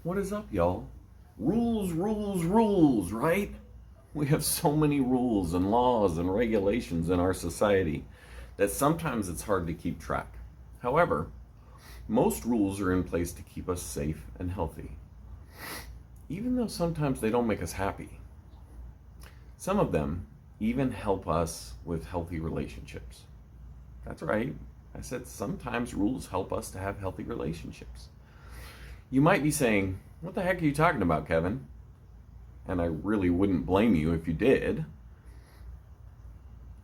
What is up, y'all? Rules, rules, rules, right? We have so many rules and laws and regulations in our society that sometimes it's hard to keep track. However, most rules are in place to keep us safe and healthy, even though sometimes they don't make us happy. Some of them even help us with healthy relationships. That's right, I said sometimes rules help us to have healthy relationships. You might be saying, what the heck are you talking about, Kevin? And I really wouldn't blame you if you did.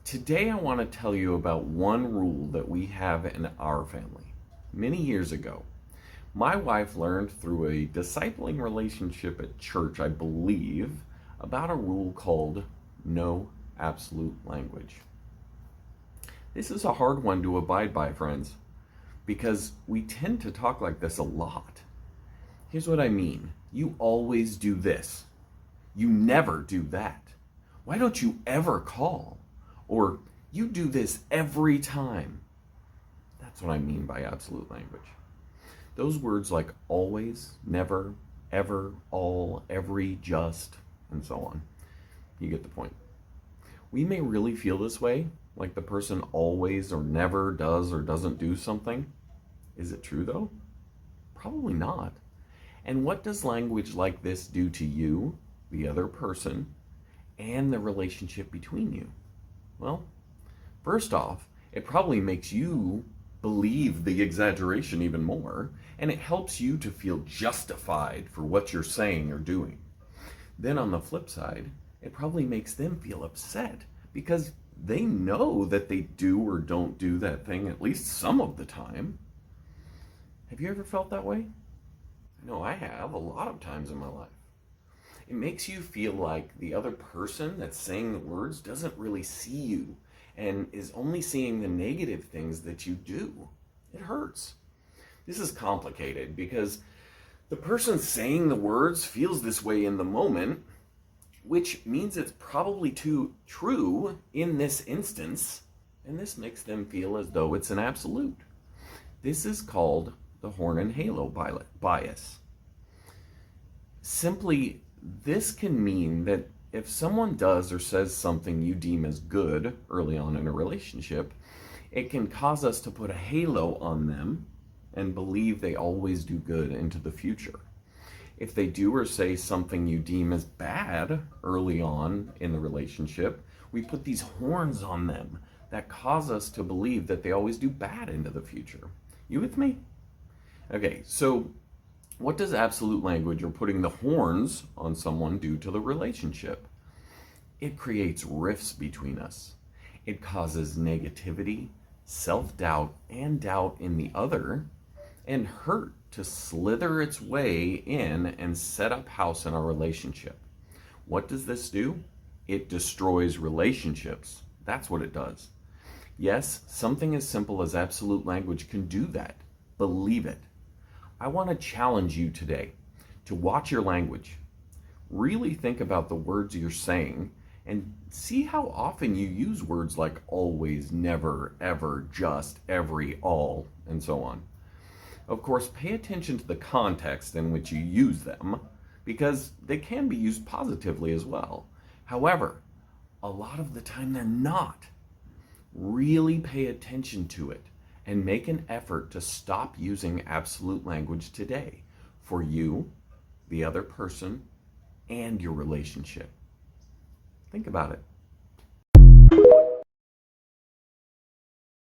Today I want to tell you about one rule that we have in our family. Many years ago, my wife learned through a discipling relationship at church, I believe, about a rule called no absolute language. This is a hard one to abide by, friends, because we tend to talk like this a lot. Here's what I mean. You always do this. You never do that. Why don't you ever call? Or you do this every time. That's what I mean by absolute language. Those words like always, never, ever, all, every, just, and so on. You get the point. We may really feel this way, like the person always or never does or doesn't do something. Is it true though? Probably not. And what does language like this do to you, the other person, and the relationship between you? Well, first off, it probably makes you believe the exaggeration even more, and it helps you to feel justified for what you're saying or doing. Then on the flip side, it probably makes them feel upset because they know that they do or don't do that thing at least some of the time. Have you ever felt that way? I know I have a lot of times in my life. It makes you feel like the other person that's saying the words doesn't really see you and is only seeing the negative things that you do. It hurts. This is complicated because the person saying the words feels this way in the moment, which means it's probably too true in this instance, and this makes them feel as though it's an absolute. This is called the horn and halo bias. Simply, this can mean that if someone does or says something you deem as good early on in a relationship, it can cause us to put a halo on them and believe they always do good into the future. If they do or say something you deem as bad early on in the relationship, we put these horns on them that cause us to believe that they always do bad into the future. You with me? Okay, so what does absolute language or putting the horns on someone do to the relationship? It creates rifts between us. It causes negativity, self-doubt, and doubt in the other, and hurt to slither its way in and set up house in our relationship. What does this do? It destroys relationships. That's what it does. Yes, something as simple as absolute language can do that. Believe it. I want to challenge you today to watch your language. Really think about the words you're saying and see how often you use words like always, never, ever, just, every, all, and so on. Of course, pay attention to the context in which you use them because they can be used positively as well. However, a lot of the time they're not. Really pay attention to it and make an effort to stop using absolute language today for you, the other person, and your relationship. Think about it.